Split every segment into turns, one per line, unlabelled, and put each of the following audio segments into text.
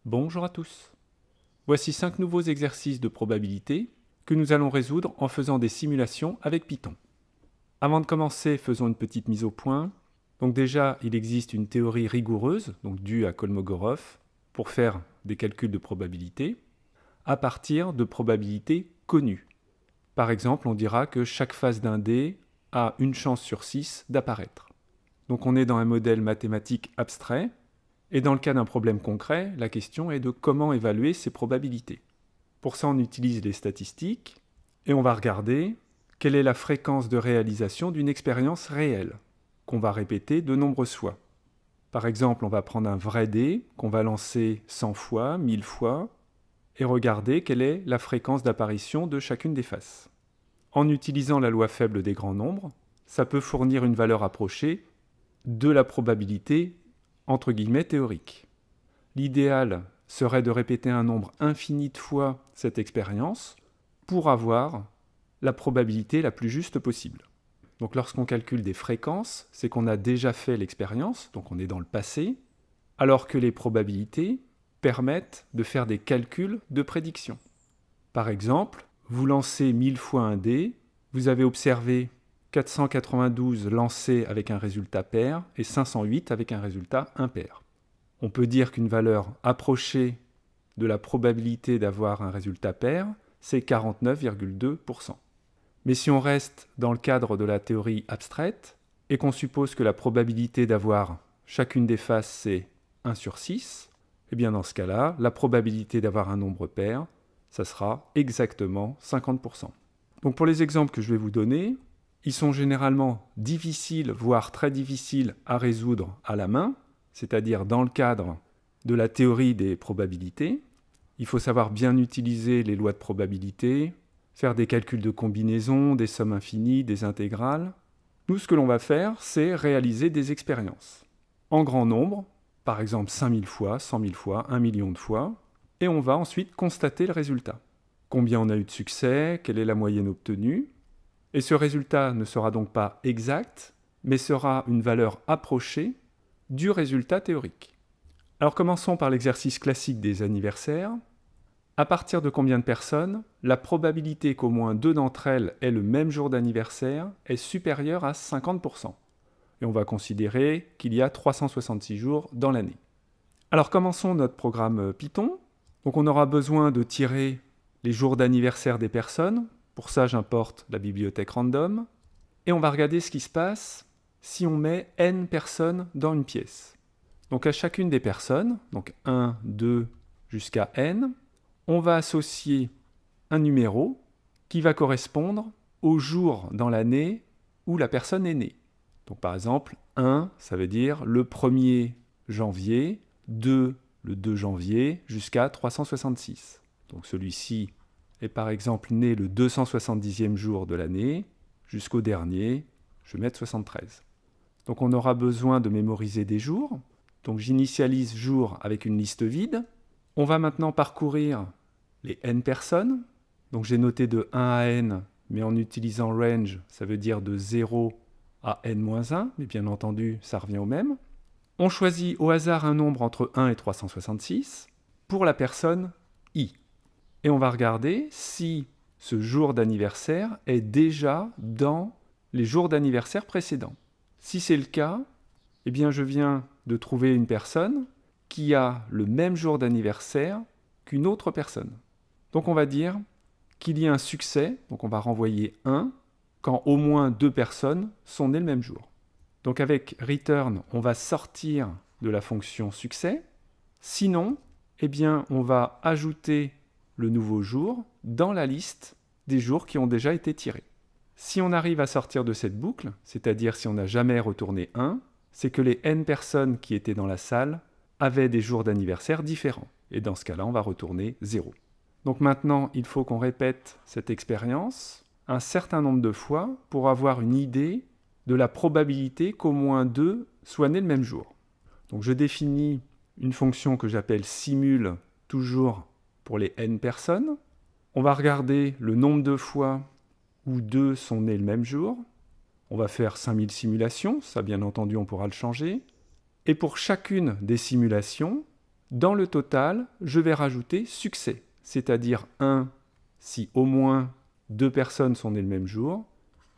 Bonjour à tous. Voici 5 nouveaux exercices de probabilité que nous allons résoudre en faisant des simulations avec Python. Avant de commencer, faisons une petite mise au point. Donc déjà, il existe une théorie rigoureuse, donc due à Kolmogorov, pour faire des calculs de probabilité à partir de probabilités connues. Par exemple, on dira que chaque face d'un dé a une chance sur 6 d'apparaître. Donc on est dans un modèle mathématique abstrait. Et dans le cas d'un problème concret, la question est de comment évaluer ces probabilités. Pour ça, on utilise les statistiques et on va regarder quelle est la fréquence de réalisation d'une expérience réelle, qu'on va répéter de nombreuses fois. Par exemple, on va prendre un vrai dé qu'on va lancer 100 fois, 1000 fois, et regarder quelle est la fréquence d'apparition de chacune des faces. En utilisant la loi faible des grands nombres, ça peut fournir une valeur approchée de la probabilité entre guillemets théorique. L'idéal serait de répéter un nombre infini de fois cette expérience pour avoir la probabilité la plus juste possible. Donc lorsqu'on calcule des fréquences, c'est qu'on a déjà fait l'expérience, donc on est dans le passé, alors que les probabilités permettent de faire des calculs de prédiction. Par exemple, vous lancez 1000 fois un dé, vous avez observé 492 lancés avec un résultat pair et 508 avec un résultat impair. On peut dire qu'une valeur approchée de la probabilité d'avoir un résultat pair, c'est 49,2%. Mais si on reste dans le cadre de la théorie abstraite et qu'on suppose que la probabilité d'avoir chacune des faces c'est 1 sur 6, eh bien dans ce cas-là, la probabilité d'avoir un nombre pair, ça sera exactement 50%. Donc pour les exemples que je vais vous donner, ils sont généralement difficiles, voire très difficiles à résoudre à la main, c'est-à-dire dans le cadre de la théorie des probabilités. Il faut savoir bien utiliser les lois de probabilité, faire des calculs de combinaison, des sommes infinies, des intégrales. Nous, ce que l'on va faire, c'est réaliser des expériences en grand nombre, par exemple 5000 fois, 100 000 fois, 1 million de fois, et on va ensuite constater le résultat. Combien on a eu de succès, quelle est la moyenne obtenue. Et ce résultat ne sera donc pas exact, mais sera une valeur approchée du résultat théorique. Alors commençons par l'exercice classique des anniversaires. À partir de combien de personnes, la probabilité qu'au moins 2 d'entre elles aient le même jour d'anniversaire est supérieure à 50%. Et on va considérer qu'il y a 366 jours dans l'année. Alors commençons notre programme Python. Donc on aura besoin de tirer les jours d'anniversaire des personnes. Pour ça, j'importe la bibliothèque random. Et on va regarder ce qui se passe si on met n personnes dans une pièce. Donc à chacune des personnes, donc 1, 2 jusqu'à n, on va associer un numéro qui va correspondre au jour dans l'année où la personne est née. Donc par exemple, 1, ça veut dire le 1er janvier, 2, le 2 janvier, jusqu'à 366. Donc celui-ci est par exemple né le 270e jour de l'année, jusqu'au dernier, je vais mettre 73. Donc on aura besoin de mémoriser des jours. Donc j'initialise jour avec une liste vide. On va maintenant parcourir les n personnes. Donc j'ai noté de 1 à n, mais en utilisant range, ça veut dire de 0 à n-1, mais bien entendu, ça revient au même. On choisit au hasard un nombre entre 1 et 366 pour la personne i. Et on va regarder si ce jour d'anniversaire est déjà dans les jours d'anniversaire précédents. Si c'est le cas, eh bien je viens de trouver une personne qui a le même jour d'anniversaire qu'une autre personne. Donc on va dire qu'il y a un succès, donc on va renvoyer 1, quand au moins 2 personnes sont nées le même jour. Donc avec return, on va sortir de la fonction succès. Sinon, eh bien on va ajouter le nouveau jour dans la liste des jours qui ont déjà été tirés. Si on arrive à sortir de cette boucle, c'est-à-dire si on n'a jamais retourné 1, c'est que les n personnes qui étaient dans la salle avaient des jours d'anniversaire différents. Et dans ce cas-là, on va retourner 0. Donc maintenant, il faut qu'on répète cette expérience un certain nombre de fois pour avoir une idée de la probabilité qu'au moins 2 soient nés le même jour. Donc je définis une fonction que j'appelle simule, toujours pour les n personnes. On va regarder le nombre de fois où 2 sont nés le même jour. On va faire 5000 simulations, ça bien entendu on pourra le changer. Et pour chacune des simulations, Dans le total, je vais rajouter succès, c'est-à-dire 1 si au moins 2 personnes sont nées le même jour,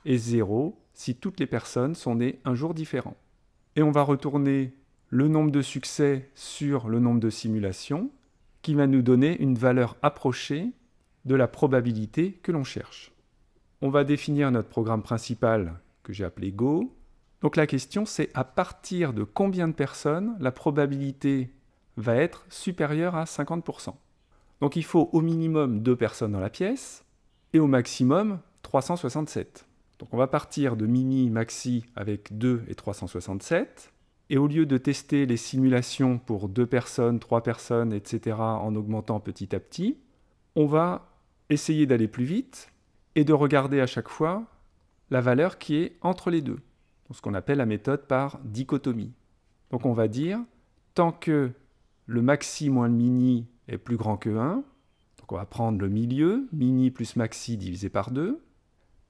et 0 si toutes les personnes sont nées un jour différent. Et on va retourner le nombre de succès sur le nombre de simulations, qui va nous donner une valeur approchée de la probabilité que l'on cherche. On va définir notre programme principal que j'ai appelé Go. Donc la question c'est à partir de combien de personnes la probabilité va être supérieure à 50%. Donc il faut au minimum 2 personnes dans la pièce et au maximum 367. Donc on va partir de mini, maxi avec 2 et 367. Et au lieu de tester les simulations pour 2 personnes, 3 personnes, etc. en augmentant petit à petit, on va essayer d'aller plus vite et de regarder à chaque fois la valeur qui est entre les deux. Donc ce qu'on appelle la méthode par dichotomie. Donc on va dire, tant que le maxi moins le mini est plus grand que 1, donc on va prendre le milieu, mini plus maxi divisé par 2,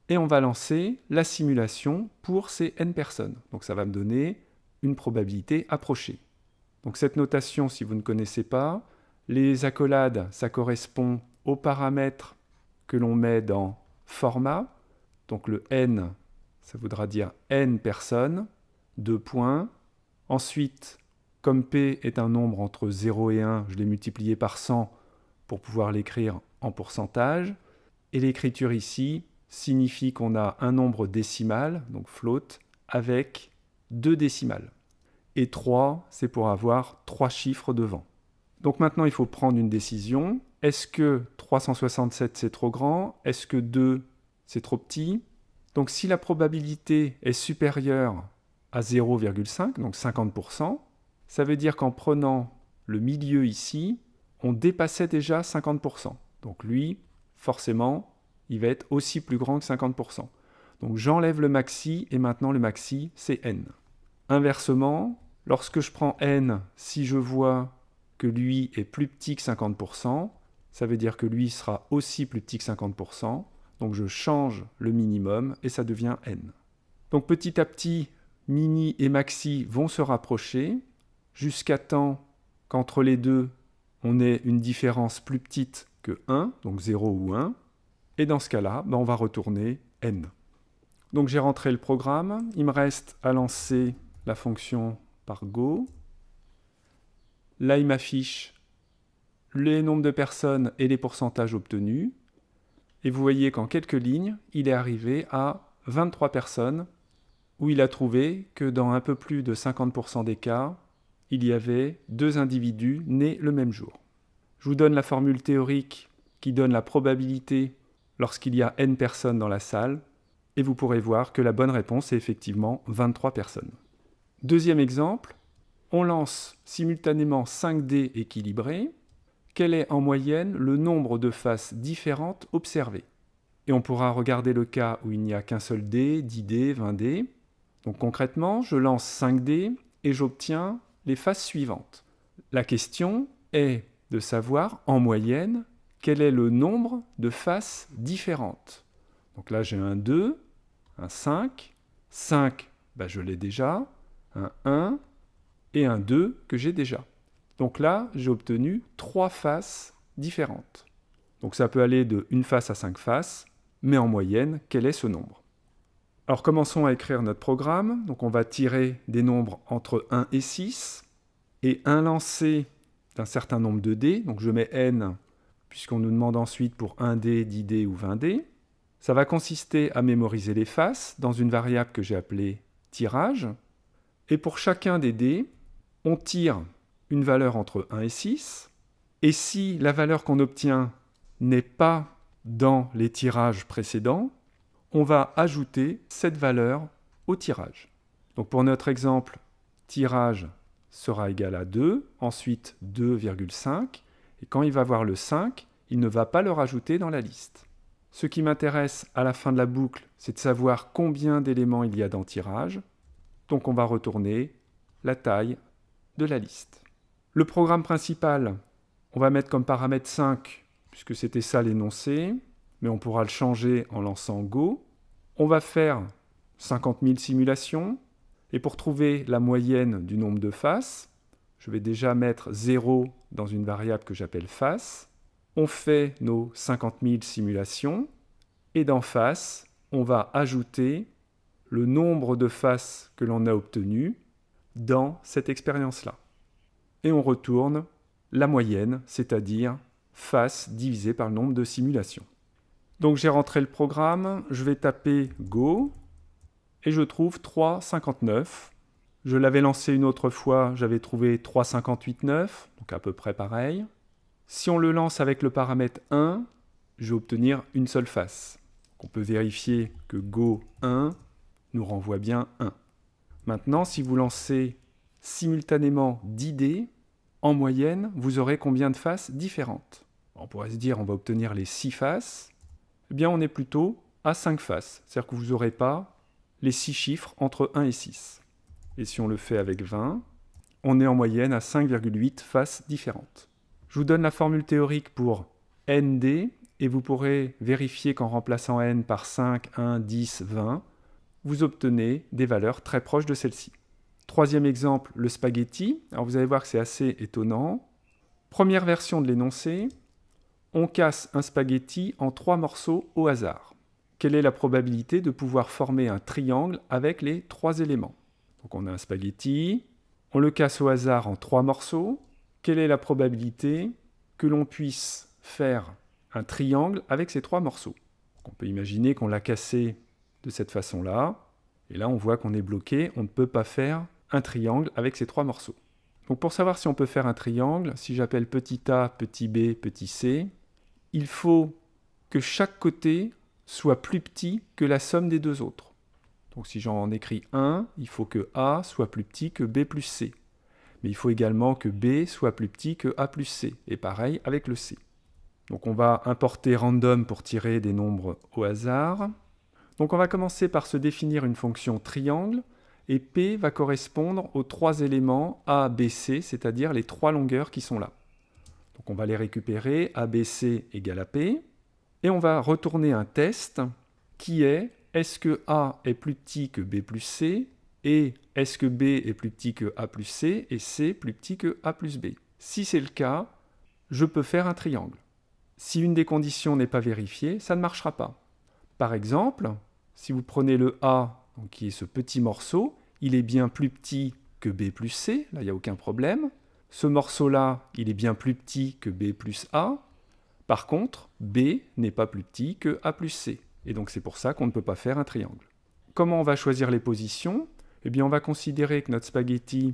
et on va lancer la simulation pour ces n personnes. Donc ça va me donner une probabilité approchée. Donc cette notation, si vous ne connaissez pas, les accolades, ça correspond aux paramètres que l'on met dans format. Donc le n, ça voudra dire n personnes, 2 points. Ensuite, comme p est un nombre entre 0 et 1, je l'ai multiplié par 100 pour pouvoir l'écrire en pourcentage. Et l'écriture ici signifie qu'on a un nombre décimal, donc float, avec 2 décimales. Et 3, c'est pour avoir 3 chiffres devant. Donc maintenant, il faut prendre une décision. Est-ce que 367 c'est trop grand? Est-ce que 2 c'est trop petit? Donc si la probabilité est supérieure à 0,5, donc 50%, ça veut dire qu'en prenant le milieu ici, on dépassait déjà 50%. Donc lui, forcément, il va être aussi plus grand que 50%. Donc j'enlève le maxi et maintenant le maxi c'est n. Inversement, lorsque je prends n, si je vois que lui est plus petit que 50%, ça veut dire que lui sera aussi plus petit que 50%. Donc je change le minimum et ça devient n. Donc petit à petit, mini et maxi vont se rapprocher jusqu'à temps qu'entre les deux, on ait une différence plus petite que 1, donc 0 ou 1. Et dans ce cas-là, on va retourner n. Donc j'ai rentré le programme. Il me reste à lancer la fonction par Go. Là, il m'affiche les nombres de personnes et les pourcentages obtenus. Et vous voyez qu'en quelques lignes, il est arrivé à 23 personnes, où il a trouvé que dans un peu plus de 50% des cas, il y avait 2 individus nés le même jour. Je vous donne la formule théorique qui donne la probabilité lorsqu'il y a n personnes dans la salle, et vous pourrez voir que la bonne réponse est effectivement 23 personnes. Deuxième exemple, on lance simultanément 5 dés équilibrés. Quel est en moyenne le nombre de faces différentes observées? Et on pourra regarder le cas où il n'y a qu'un seul dé, 10 dés, 20 dés. Donc concrètement, je lance 5 dés et j'obtiens les faces suivantes. La question est de savoir en moyenne quel est le nombre de faces différentes. Donc là j'ai un 2, un 5, 5 je l'ai déjà, un 1 et un 2 que j'ai déjà. Donc là, j'ai obtenu 3 faces différentes. Donc ça peut aller de 1 face à 5 faces, mais en moyenne, quel est ce nombre? Alors commençons à écrire notre programme. Donc on va tirer des nombres entre 1 et 6, et un lancer d'un certain nombre de dés. Donc je mets n, puisqu'on nous demande ensuite pour 1 dé, 10 dés ou 20 dés. Ça va consister à mémoriser les faces dans une variable que j'ai appelée tirage. Et pour chacun des dés, on tire une valeur entre 1 et 6, et si la valeur qu'on obtient n'est pas dans les tirages précédents, on va ajouter cette valeur au tirage. Donc pour notre exemple, tirage sera égal à 2, ensuite 2,5, et quand il va voir le 5, il ne va pas le rajouter dans la liste. Ce qui m'intéresse à la fin de la boucle, c'est de savoir combien d'éléments il y a dans tirage, donc on va retourner la taille de la liste. Le programme principal, on va mettre comme paramètre 5, puisque c'était ça l'énoncé, mais on pourra le changer en lançant Go. On va faire 50 000 simulations, et pour trouver la moyenne du nombre de faces, je vais déjà mettre 0 dans une variable que j'appelle face. On fait nos 50 000 simulations et dans face, on va ajouter le nombre de faces que l'on a obtenues dans cette expérience-là. Et on retourne la moyenne, c'est-à-dire face divisé par le nombre de simulations. Donc j'ai rentré le programme, je vais taper Go et je trouve 3,59. Je l'avais lancé une autre fois, j'avais trouvé 3,58,9, donc à peu près pareil. Si on le lance avec le paramètre 1, je vais obtenir une seule face. On peut vérifier que Go 1 nous renvoie bien 1. Maintenant, si vous lancez simultanément 10 dés, en moyenne, vous aurez combien de faces différentes? On pourrait se dire on va obtenir les 6 faces. Eh bien, on est plutôt à 5 faces. C'est-à-dire que vous n'aurez pas les 6 chiffres entre 1 et 6. Et si on le fait avec 20, on est en moyenne à 5,8 faces différentes. Je vous donne la formule théorique pour ND et vous pourrez vérifier qu'en remplaçant n par 5, 1, 10, 20, vous obtenez des valeurs très proches de celle-ci. Troisième exemple, le spaghetti. Alors vous allez voir que c'est assez étonnant. Première version de l'énoncé, on casse un spaghetti en 3 morceaux au hasard. Quelle est la probabilité de pouvoir former un triangle avec les 3 éléments? Donc on a un spaghetti, on le casse au hasard en 3 morceaux. Quelle est la probabilité que l'on puisse faire un triangle avec ces 3 morceaux? Donc on peut imaginer qu'on l'a cassé de cette façon-là, et là on voit qu'on est bloqué, on ne peut pas faire un triangle avec ces 3 morceaux. Donc pour savoir si on peut faire un triangle, si j'appelle petit a, petit b, petit c, il faut que chaque côté soit plus petit que la somme des deux autres. Donc si j'en écris 1, il faut que a soit plus petit que b plus c. Mais il faut également que b soit plus petit que a plus c, et pareil avec le c. Donc on va importer random pour tirer des nombres au hasard. Donc on va commencer par se définir une fonction triangle, et P va correspondre aux 3 éléments A, B, C, c'est-à-dire les 3 longueurs qui sont là. Donc on va les récupérer, ABC égale à P, et on va retourner un test qui est-ce que A est plus petit que B plus C, et est-ce que B est plus petit que A plus C, et C plus petit que A plus B. Si c'est le cas, je peux faire un triangle. Si une des conditions n'est pas vérifiée, ça ne marchera pas. Par exemple, si vous prenez le A, donc qui est ce petit morceau, il est bien plus petit que B plus C, là il n'y a aucun problème. Ce morceau-là, il est bien plus petit que B plus A. Par contre, B n'est pas plus petit que A plus C. Et donc c'est pour ça qu'on ne peut pas faire un triangle. Comment on va choisir les positions? Eh bien on va considérer que notre spaghetti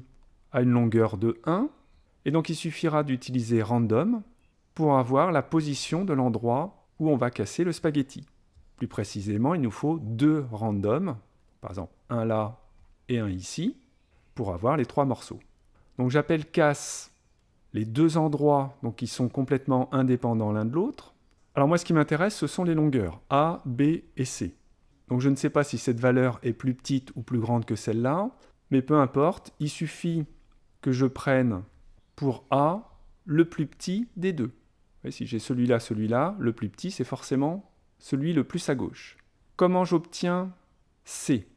a une longueur de 1, et donc il suffira d'utiliser random pour avoir la position de l'endroit où on va casser le spaghetti. Plus précisément, il nous faut 2 randoms, par exemple un là et un ici, pour avoir les 3 morceaux. Donc j'appelle casse les 2 endroits donc, qui sont complètement indépendants l'un de l'autre. Alors moi ce qui m'intéresse ce sont les longueurs A, B et C. Donc je ne sais pas si cette valeur est plus petite ou plus grande que celle-là, mais peu importe, il suffit que je prenne pour A le plus petit des deux. Et si j'ai celui-là, le plus petit c'est forcément celui le plus à gauche. Comment j'obtiens C?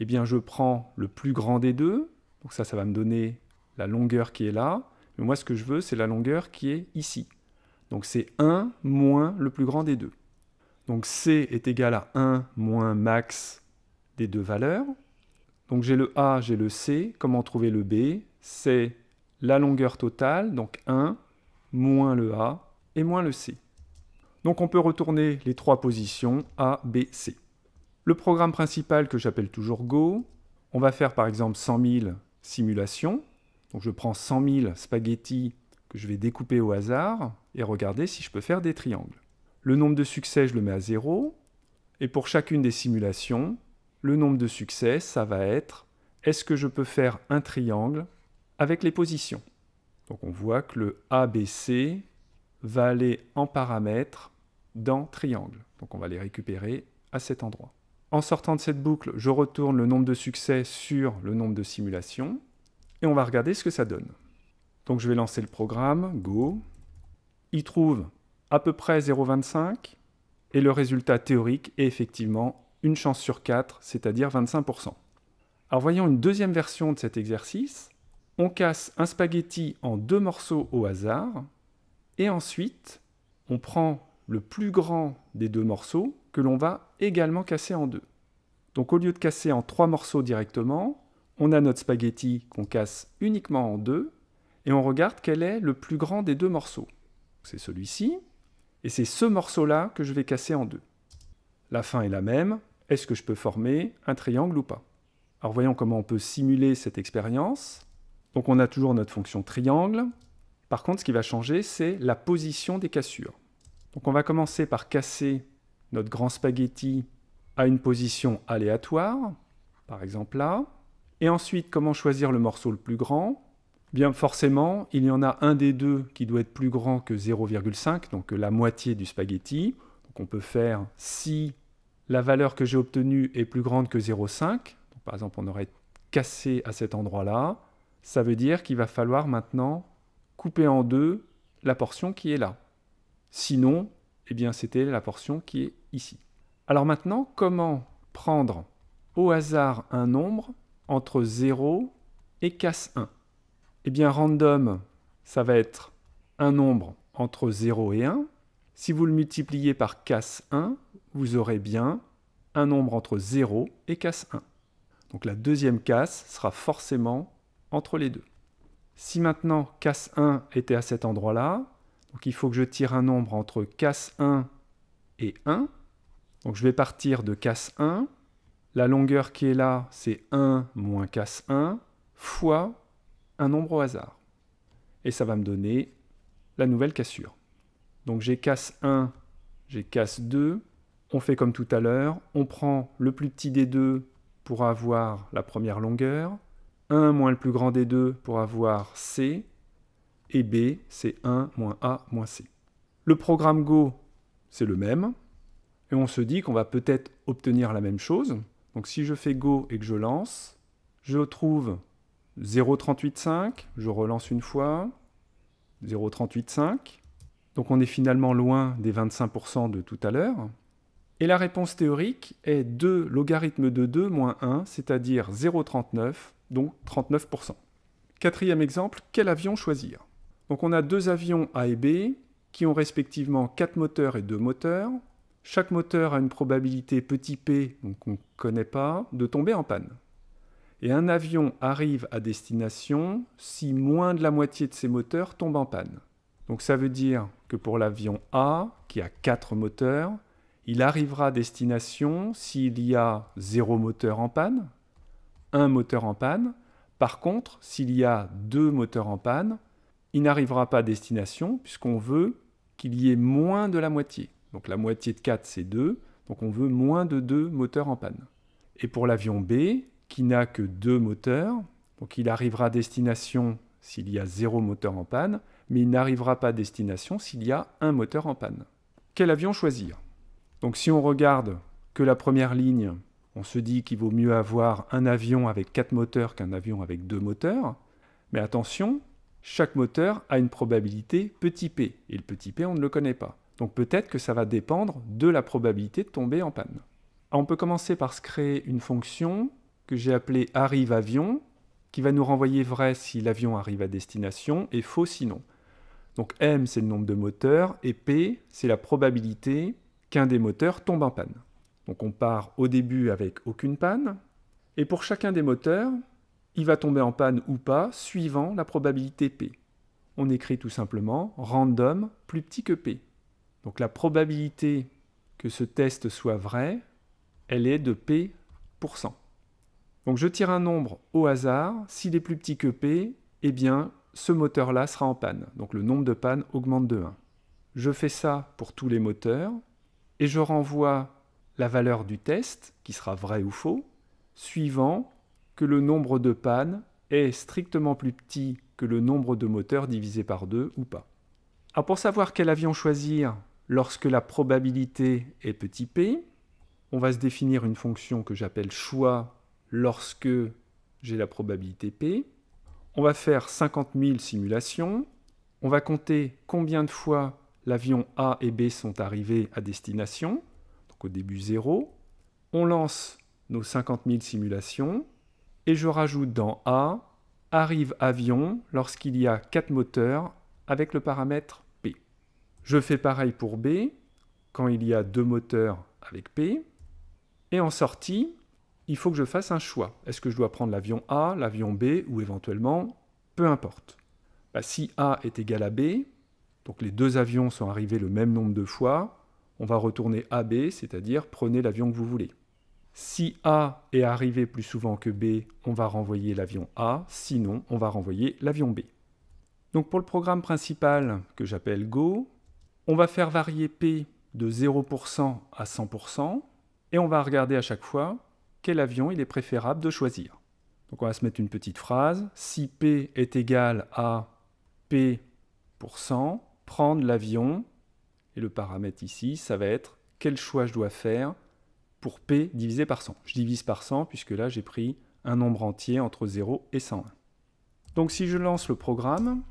Eh bien, je prends le plus grand des deux. Donc ça va me donner la longueur qui est là. Mais moi, ce que je veux, c'est la longueur qui est ici. Donc c'est 1 moins le plus grand des deux. Donc C est égal à 1 moins max des deux valeurs. Donc j'ai le A, j'ai le C. Comment trouver le B? C'est la longueur totale, donc 1 moins le A et moins le C. Donc on peut retourner les 3 positions A, B, C. Le programme principal que j'appelle toujours Go, on va faire par exemple 100 000 simulations. Donc je prends 100 000 spaghettis que je vais découper au hasard et regarder si je peux faire des triangles. Le nombre de succès, je le mets à 0. Et pour chacune des simulations, le nombre de succès, ça va être est-ce que je peux faire un triangle avec les positions? Donc on voit que le ABC va aller en paramètres dans triangle. Donc on va les récupérer à cet endroit. En sortant de cette boucle, je retourne le nombre de succès sur le nombre de simulations et on va regarder ce que ça donne. Donc je vais lancer le programme, Go. Il trouve à peu près 0,25 et le résultat théorique est effectivement une chance sur 4, c'est-à-dire 25%. Alors voyons une deuxième version de cet exercice. on casse un spaghetti en 2 morceaux au hasard, et ensuite, on prend le plus grand des 2 morceaux que l'on va également casser en 2. Donc au lieu de casser en 3 morceaux directement, on a notre spaghetti qu'on casse uniquement en 2, et on regarde quel est le plus grand des 2 morceaux. C'est celui-ci, et c'est ce morceau-là que je vais casser en 2. La fin est la même, est-ce que je peux former un triangle ou pas? Alors voyons comment on peut simuler cette expérience. Donc on a toujours notre fonction triangle. Par contre, ce qui va changer, c'est la position des cassures. Donc on va commencer par casser notre grand spaghetti à une position aléatoire, par exemple là. Et ensuite, comment choisir le morceau le plus grand? Bien forcément, il y en a un des deux qui doit être plus grand que 0,5, donc la moitié du spaghetti. Donc on peut faire si la valeur que j'ai obtenue est plus grande que 0,5. Par exemple, on aurait cassé à cet endroit-là. Ça veut dire qu'il va falloir maintenant couper en 2 la portion qui est là. Sinon, eh bien, c'était la portion qui est ici. Alors maintenant, comment prendre au hasard un nombre entre 0 et casse 1? Eh bien, random, ça va être un nombre entre 0 et 1. Si vous le multipliez par casse 1, vous aurez bien un nombre entre 0 et casse 1. Donc la deuxième casse sera forcément entre les deux. Si maintenant casse 1 était à cet endroit-là, donc il faut que je tire un nombre entre casse 1 et 1. Donc je vais partir de casse 1. La longueur qui est là, c'est 1 moins casse 1 fois un nombre au hasard. Et ça va me donner la nouvelle cassure. Donc j'ai casse 1, j'ai casse 2. On fait comme tout à l'heure. On prend le plus petit des deux pour avoir la première longueur. 1 moins le plus grand des deux pour avoir C. Et B, c'est 1 moins A moins C. Le programme Go, c'est le même. Et on se dit qu'on va peut-être obtenir la même chose. Donc si je fais Go et que je lance, je trouve 0,385. Je relance une fois. 0,385. Donc on est finalement loin des 25% de tout à l'heure. Et la réponse théorique est 2 logarithme de 2 moins 1, c'est-à-dire 0,39, donc 39%. Quatrième exemple, quel avion choisir? Donc on a 2 avions A et B qui ont respectivement 4 moteurs et 2 moteurs. Chaque moteur a une probabilité petit p, donc on ne connaît pas, de tomber en panne. Et un avion arrive à destination si moins de la moitié de ses moteurs tombent en panne. Donc ça veut dire que pour l'avion A, qui a 4 moteurs, il arrivera à destination s'il y a 0 moteur en panne, 1 moteur en panne. Par contre, s'il y a 2 moteurs en panne, il n'arrivera pas à destination puisqu'on veut qu'il y ait moins de la moitié. Donc la moitié de 4, c'est 2, donc on veut moins de 2 moteurs en panne. Et pour l'avion B, qui n'a que 2 moteurs, donc il arrivera à destination s'il y a 0 moteur en panne, mais il n'arrivera pas à destination s'il y a 1 moteur en panne. Quel avion choisir? Donc si on regarde que la première ligne, on se dit qu'il vaut mieux avoir un avion avec 4 moteurs qu'un avion avec 2 moteurs. Mais attention, chaque moteur a une probabilité petit p, et le petit p, on ne le connaît pas. Donc peut-être que ça va dépendre de la probabilité de tomber en panne. Alors on peut commencer par se créer une fonction que j'ai appelée arrive-avion, qui va nous renvoyer vrai si l'avion arrive à destination et faux sinon. Donc m, c'est le nombre de moteurs, et p, c'est la probabilité qu'un des moteurs tombe en panne. Donc on part au début avec aucune panne, et pour chacun des moteurs, il va tomber en panne ou pas, suivant la probabilité p. On écrit tout simplement random plus petit que p. Donc la probabilité que ce test soit vrai, elle est de p%. Donc je tire un nombre au hasard, s'il est plus petit que p, eh bien ce moteur-là sera en panne. Donc le nombre de pannes augmente de 1. Je fais ça pour tous les moteurs, et je renvoie la valeur du test, qui sera vrai ou faux, suivant que le nombre de pannes est strictement plus petit que le nombre de moteurs divisé par 2 ou pas. Alors pour savoir quel avion choisir lorsque la probabilité est petit p, on va se définir une fonction que j'appelle choix lorsque j'ai la probabilité p. On va faire 50 000 simulations. On va compter combien de fois l'avion A et B sont arrivés à destination. Donc au début 0. On lance nos 50 000 simulations et je rajoute dans A arrive avion lorsqu'il y a 4 moteurs avec le paramètre P. Je fais pareil pour B, quand il y a 2 moteurs avec P. Et en sortie, il faut que je fasse un choix. Est-ce que je dois prendre l'avion A, l'avion B ou éventuellement, peu importe. Si A est égal à B, donc les deux avions sont arrivés le même nombre de fois, on va retourner AB, c'est-à-dire prenez l'avion que vous voulez. Si A est arrivé plus souvent que B, on va renvoyer l'avion A, sinon on va renvoyer l'avion B. Donc pour le programme principal que j'appelle Go, on va faire varier P de 0% à 100% et on va regarder à chaque fois quel avion il est préférable de choisir. Donc on va se mettre une petite phrase. Si P est égal à P%, prendre l'avion, et le paramètre ici, ça va être quel choix je dois faire pour P divisé par 100. Je divise par 100 puisque là j'ai pris un nombre entier entre 0 et 101. Donc si je lance le programme,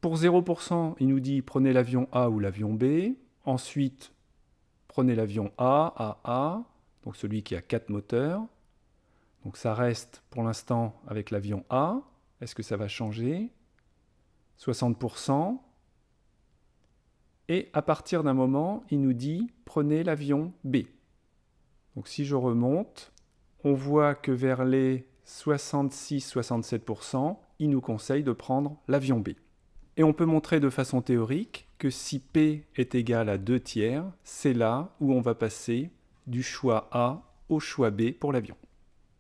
pour 0%, il nous dit prenez l'avion A ou l'avion B. Ensuite, prenez l'avion A, donc celui qui a 4 moteurs. Donc ça reste pour l'instant avec l'avion A. Est-ce que ça va changer? 60%. Et à partir d'un moment, il nous dit prenez l'avion B. Donc si je remonte, on voit que vers les 66-67%, il nous conseille de prendre l'avion B. Et on peut montrer de façon théorique que si P est égal à 2 tiers, c'est là où on va passer du choix A au choix B pour l'avion.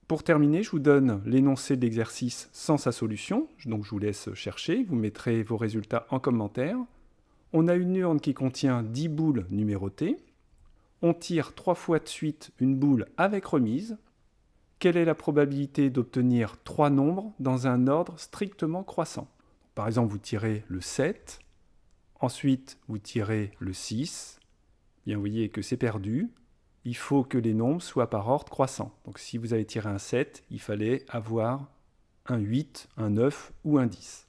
Pour terminer, je vous donne l'énoncé de l'exercice sans sa solution, donc je vous laisse chercher, vous mettrez vos résultats en commentaire. On a une urne qui contient 10 boules numérotées. On tire 3 fois de suite une boule avec remise. Quelle est la probabilité d'obtenir 3 nombres dans un ordre strictement croissant? Par exemple, vous tirez le 7, ensuite vous tirez le 6. Bien, vous voyez que c'est perdu. Il faut que les nombres soient par ordre croissant. Donc si vous avez tiré un 7, il fallait avoir un 8, un 9 ou un 10.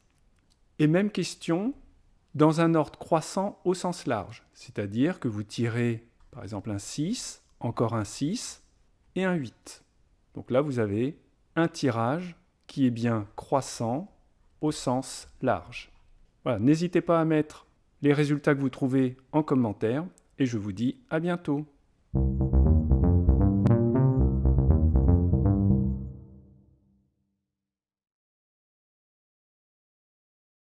Et même question dans un ordre croissant au sens large, c'est-à-dire que vous tirez par exemple un 6, encore un 6 et un 8. Donc là, vous avez un tirage qui est bien croissant au sens large. Voilà, n'hésitez pas à mettre les résultats que vous trouvez en commentaire et je vous dis à bientôt.